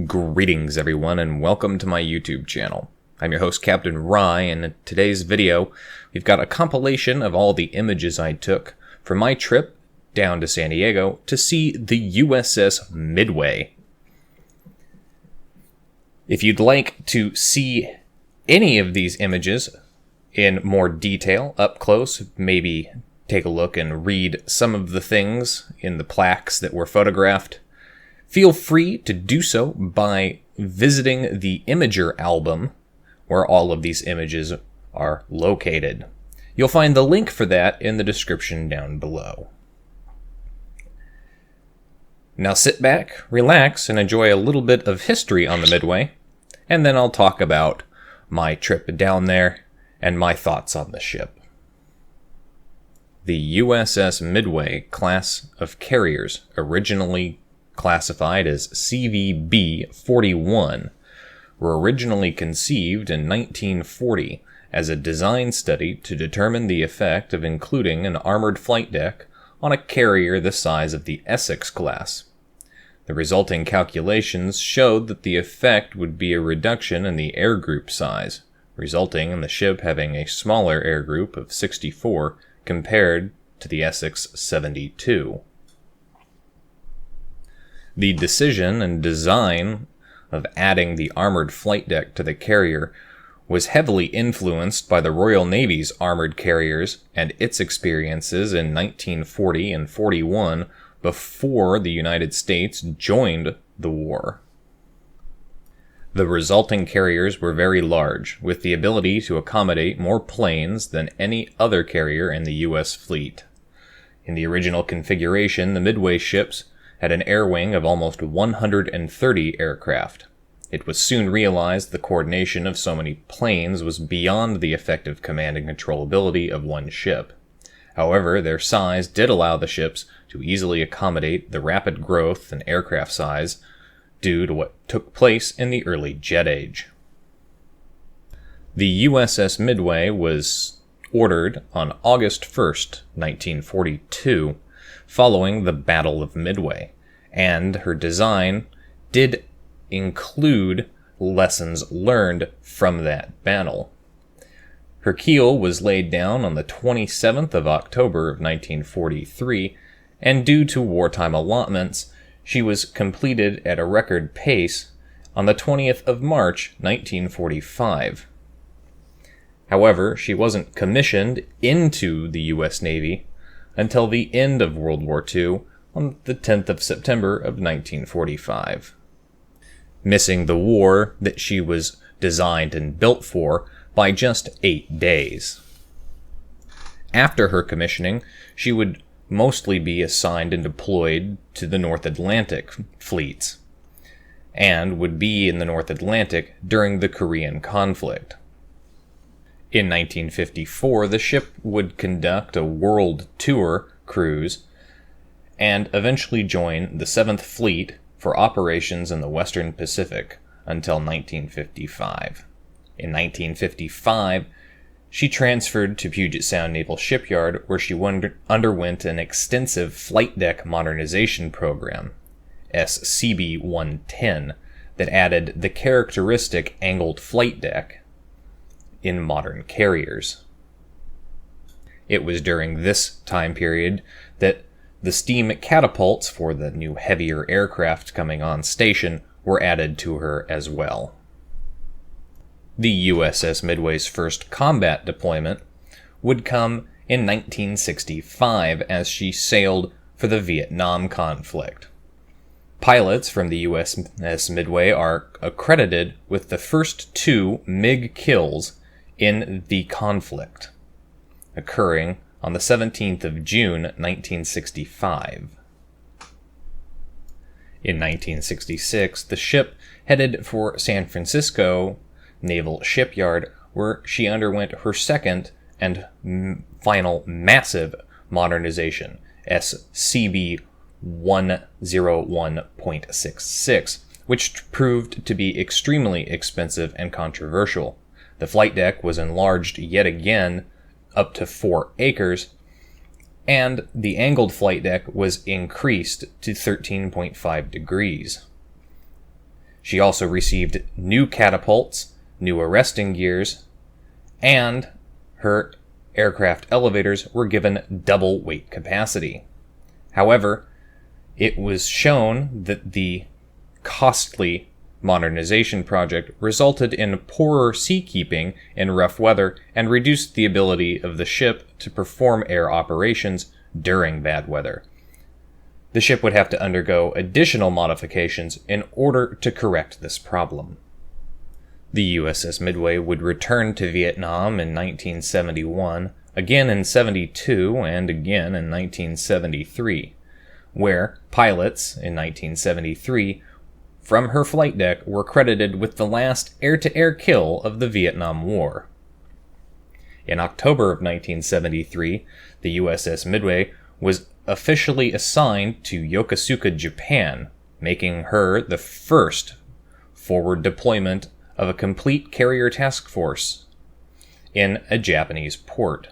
Greetings everyone and welcome to my YouTube channel. I'm your host Captain Rye, and in today's video we've got a compilation of all the images I took for my trip down to San Diego to see the USS Midway. If you'd like to see any of these images in more detail, up close, maybe take a look and read some of the things in the plaques that were photographed, feel free to do so by visiting the Imager album, where all of these images are located. You'll find the link for that in the description down below. Now sit back, relax, and enjoy a little bit of history on the Midway, and then I'll talk about my trip down there and my thoughts on the ship. The USS Midway class of carriers, originally classified as CVB-41, were originally conceived in 1940 as a design study to determine the effect of including an armored flight deck on a carrier the size of the Essex class. The resulting calculations showed that the effect would be a reduction in the air group size, resulting in the ship having a smaller air group of 64 compared to the Essex 72. The decision and design of adding the armored flight deck to the carrier was heavily influenced by the Royal Navy's armored carriers and its experiences in 1940 and 41 before the United States joined the war. The resulting carriers were very large, with the ability to accommodate more planes than any other carrier in the U.S. fleet. In the original configuration, the Midway ships had an air wing of almost 130 aircraft. It was soon realized the coordination of so many planes was beyond the effective command and controllability of one ship. However, their size did allow the ships to easily accommodate the rapid growth in aircraft size due to what took place in the early jet age. The USS Midway was ordered on August 1st, 1942, following the Battle of Midway, and her design did include lessons learned from that battle. Her keel was laid down on the 27th of October of 1943, and due to wartime allotments, she was completed at a record pace on the 20th of March 1945. However, she wasn't commissioned into the U.S. Navy until the end of World War II on the 10th of September of 1945, missing the war that she was designed and built for by just 8 days. After her commissioning, she would mostly be assigned and deployed to the North Atlantic fleets, and would be in the North Atlantic during the Korean conflict. In 1954, the ship would conduct a world tour cruise and eventually join the 7th Fleet for operations in the Western Pacific until 1955. In 1955, she transferred to Puget Sound Naval Shipyard, where she underwent an extensive flight deck modernization program, SCB-110, that added the characteristic angled flight deck in modern carriers. It was during this time period that the steam catapults for the new heavier aircraft coming on station were added to her as well. The USS Midway's first combat deployment would come in 1965 as she sailed for the Vietnam conflict. Pilots from the USS Midway are accredited with the first 2 MiG kills in the conflict, occurring on the 17th of June, 1965. In 1966, the ship headed for San Francisco Naval Shipyard, where she underwent her second and final massive modernization, SCB-101.66, which proved to be extremely expensive and controversial. The flight deck was enlarged yet again up to 4 acres, and the angled flight deck was increased to 13.5 degrees. She also received new catapults, new arresting gears, and her aircraft elevators were given double weight capacity. However, it was shown that the costly modernization project resulted in poorer seakeeping in rough weather and reduced the ability of the ship to perform air operations during bad weather. The ship would have to undergo additional modifications in order to correct this problem. The USS Midway would return to Vietnam in 1971, again in 72, and again in 1973, where pilots in 1973 from her flight deck were credited with the last air-to-air kill of the Vietnam War. In October of 1973, the USS Midway was officially assigned to Yokosuka, Japan, making her the first forward deployment of a complete carrier task force in a Japanese port.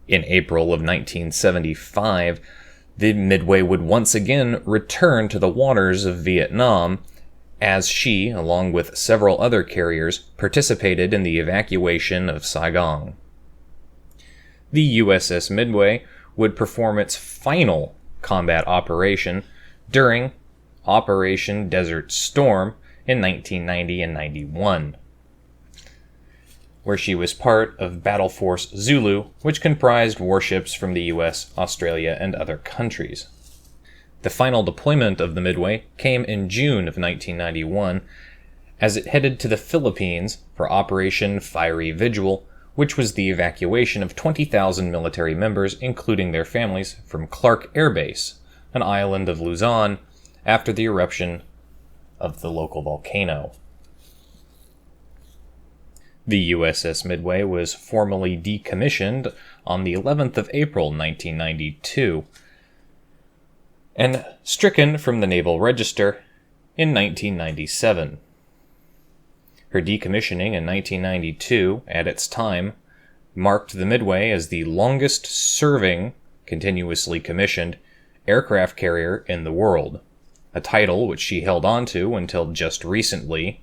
In April of 1975, the Midway would once again return to the waters of Vietnam as she, along with several other carriers, participated in the evacuation of Saigon. The USS Midway would perform its final combat operation during Operation Desert Storm in 1990 and 91, where she was part of Battle Force Zulu, which comprised warships from the US, Australia, and other countries. The final deployment of the Midway came in June of 1991 as it headed to the Philippines for Operation Fiery Vigil, which was the evacuation of 20,000 military members, including their families, from Clark Air Base, an island of Luzon, after the eruption of the local volcano. The USS Midway was formally decommissioned on the 11th of April 1992 and stricken from the Naval Register in 1997. Her decommissioning in 1992, at its time, marked the Midway as the longest-serving, continuously commissioned, aircraft carrier in the world, a title which she held on to until just recently,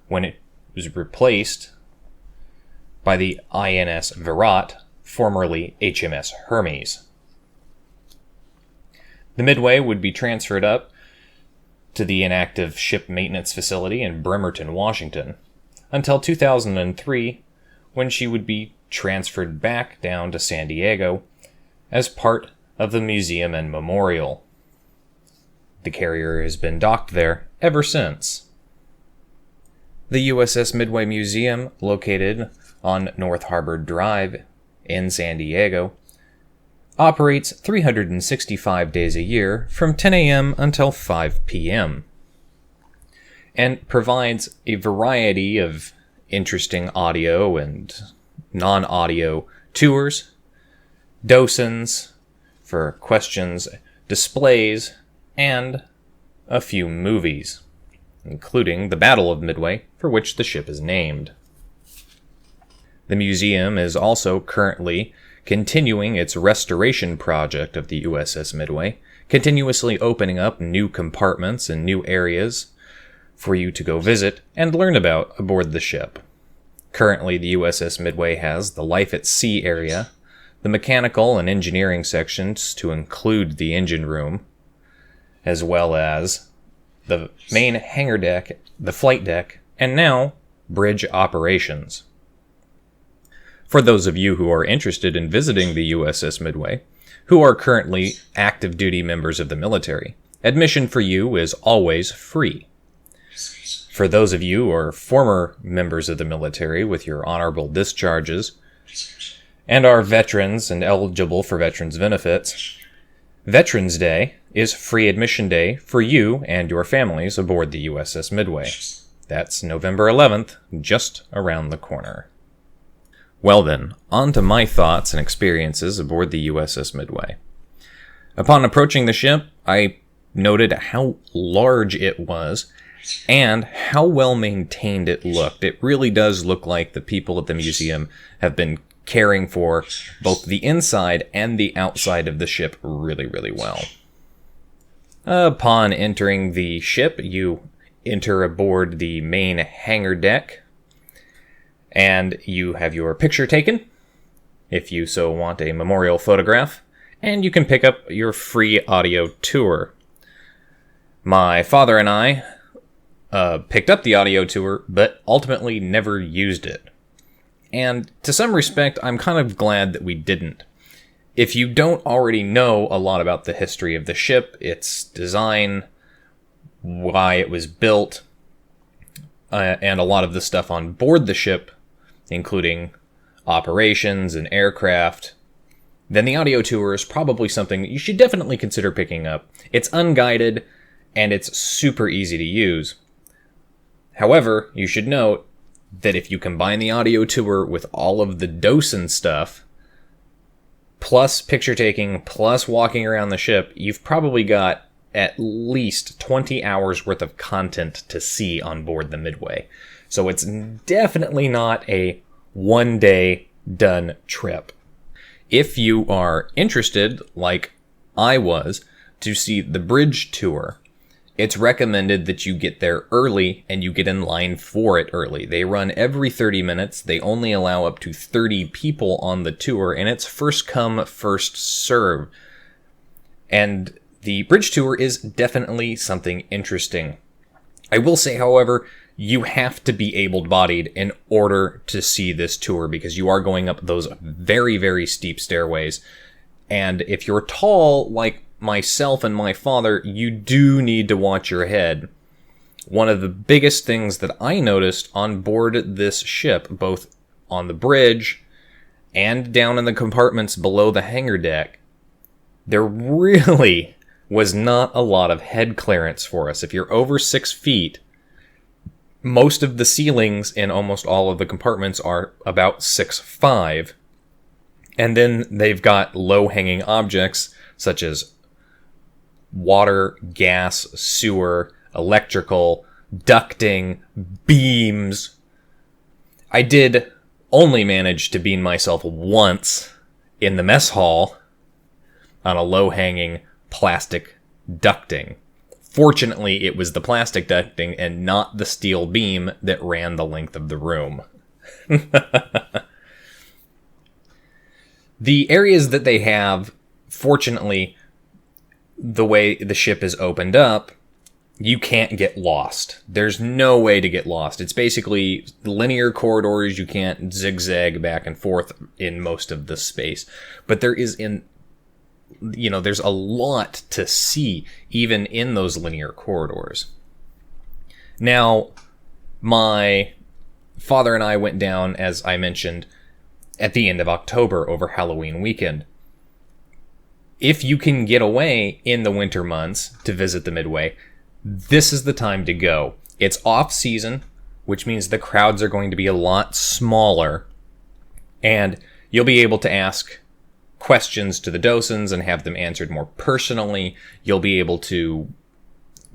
when it was replaced by the INS Virat, formerly HMS Hermes. The Midway would be transferred up to the inactive ship maintenance facility in Bremerton, Washington, until 2003, when she would be transferred back down to San Diego as part of the museum and memorial. The carrier has been docked there ever since. The USS Midway Museum, located on North Harbor Drive in San Diego, operates 365 days a year from 10 a.m. until 5 p.m. and provides a variety of interesting audio and non-audio tours, docents for questions, displays, and a few movies, including the Battle of Midway, for which the ship is named. The museum is also currently continuing its restoration project of the USS Midway, continuously opening up new compartments and new areas for you to go visit and learn about aboard the ship. Currently, the USS Midway has the Life at Sea area, the mechanical and engineering sections to include the engine room, as well as the main hangar deck, the flight deck, and now bridge operations. For those of you who are interested in visiting the USS Midway, who are currently active duty members of the military, admission for you is always free. For those of you who are former members of the military with your honorable discharges and are veterans and eligible for veterans benefits, Veterans Day is free admission day for you and your families aboard the USS Midway. That's November 11th, just around the corner. Well then, on to my thoughts and experiences aboard the USS Midway. Upon approaching the ship, I noted how large it was and how well maintained it looked. It really does look like the people at the museum have been caring for both the inside and the outside of the ship really, really well. Upon entering the ship, you enter aboard the main hangar deck, and you have your picture taken, if you so want a memorial photograph, and you can pick up your free audio tour. My father and I picked up the audio tour, but ultimately never used it. And to some respect, I'm kind of glad that we didn't. If you don't already know a lot about the history of the ship, its design, why it was built, and a lot of the stuff on board the ship, including operations and aircraft, then the audio tour is probably something that you should definitely consider picking up. It's unguided, and it's super easy to use. However, you should note that if you combine the audio tour with all of the docent stuff, plus picture taking, plus walking around the ship, you've probably got at least 20 hours worth of content to see on board the Midway. So it's definitely not a one-day done trip. If you are interested, like I was, to see the bridge tour, it's recommended that you get there early and you get in line for it early. They run every 30 minutes. They only allow up to 30 people on the tour, and it's first come, first serve. And the bridge tour is definitely something interesting. I will say, however, you have to be able-bodied in order to see this tour because you are going up those very, very steep stairways. And if you're tall, like myself and my father, you do need to watch your head. One of the biggest things that I noticed on board this ship, both on the bridge and down in the compartments below the hangar deck, there really was not a lot of head clearance for us. If you're over 6 feet, most of the ceilings in almost all of the compartments are about 6'5", and then they've got low-hanging objects such as water, gas, sewer, electrical, ducting, beams. I did only manage to beam myself once in the mess hall on a low-hanging plastic ducting. Fortunately, it was the plastic ducting and not the steel beam that ran the length of the room. The areas that they have, fortunately, the way the ship is opened up, you can't get lost. There's no way to get lost. It's basically linear corridors. You can't zigzag back and forth in most of the space. But there's a lot to see even in those linear corridors. Now, my father and I went down, as I mentioned, at the end of October over Halloween weekend. If you can get away in the winter months to visit the Midway, this is the time to go. It's off-season, which means the crowds are going to be a lot smaller, and you'll be able to ask questions to the docents and have them answered more personally. You'll be able to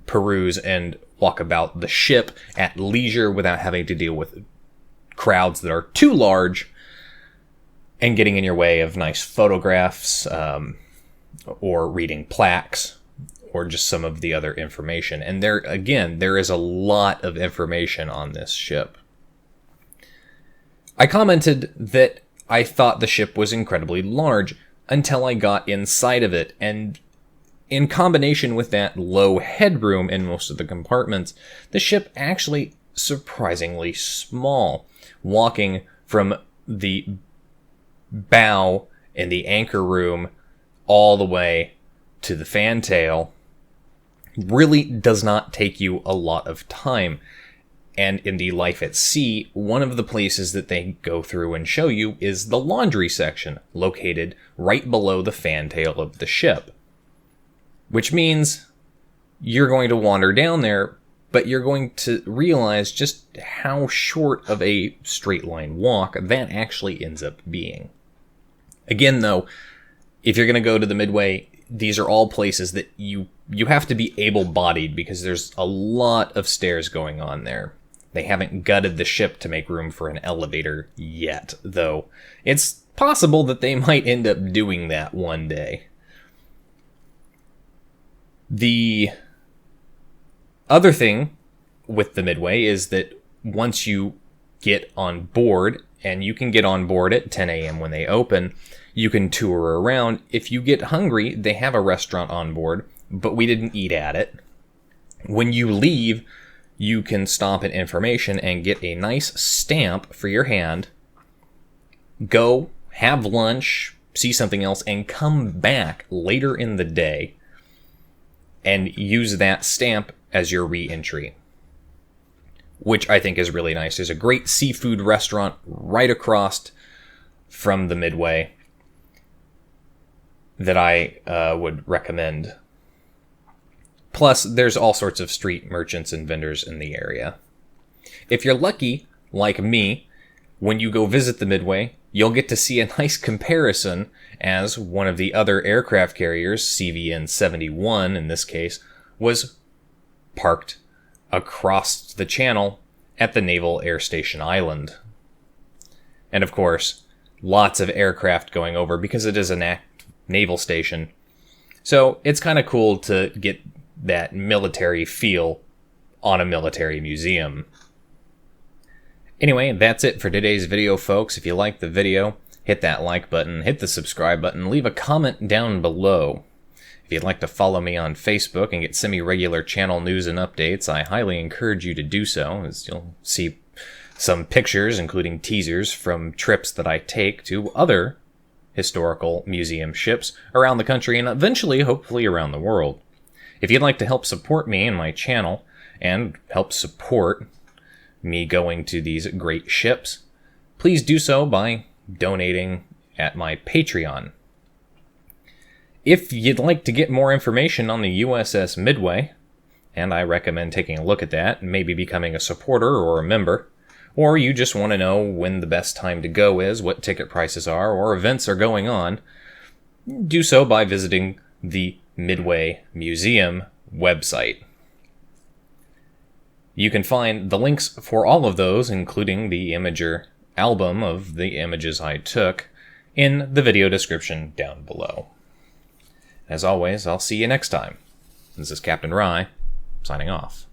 peruse and walk about the ship at leisure without having to deal with crowds that are too large and getting in your way of nice photographs, or reading plaques, or just some of the other information. And there is a lot of information on this ship. I commented that I thought the ship was incredibly large until I got inside of it, and in combination with that low headroom in most of the compartments, the ship actually surprisingly small. Walking from the bow in the anchor room all the way to the fantail really does not take you a lot of time. And in the Life at Sea, one of the places that they go through and show you is the laundry section, located right below the fantail of the ship. Which means you're going to wander down there, but you're going to realize just how short of a straight line walk that actually ends up being. Again, though, if you're going to go to the Midway, these are all places that you have to be able-bodied because there's a lot of stairs going on there. They haven't gutted the ship to make room for an elevator yet, though it's possible that they might end up doing that one day. The other thing with the Midway is that once you get on board, and you can get on board at 10 a.m. when they open, you can tour around. If you get hungry, they have a restaurant on board, but we didn't eat at it. When you leave, you can stop at information and get a nice stamp for your hand, go, have lunch, see something else, and come back later in the day and use that stamp as your re-entry, which I think is really nice. There's a great seafood restaurant right across from the Midway that I would recommend. Plus, there's all sorts of street merchants and vendors in the area. If you're lucky, like me, when you go visit the Midway, you'll get to see a nice comparison as one of the other aircraft carriers, CVN-71 in this case, was parked across the channel at the Naval Air Station Island. And of course, lots of aircraft going over because it is an active naval station. So it's kind of cool to get that military feel on a military museum. Anyway, that's it for today's video, folks. If you liked the video, hit that like button, hit the subscribe button, leave a comment down below. If you'd like to follow me on Facebook and get semi-regular channel news and updates, I highly encourage you to do so, as you'll see some pictures, including teasers, from trips that I take to other historical museum ships around the country and eventually, hopefully, around the world. If you'd like to help support me and my channel and help support me going to these great ships, please do so by donating at my Patreon. If you'd like to get more information on the USS Midway, and I recommend taking a look at that and maybe becoming a supporter or a member, or you just want to know when the best time to go is, what ticket prices are, or events are going on, do so by visiting the Midway Museum website. You can find the links for all of those, including the Imager album of the images I took, in the video description down below. As always, I'll see you next time. This is Captain Rye, signing off.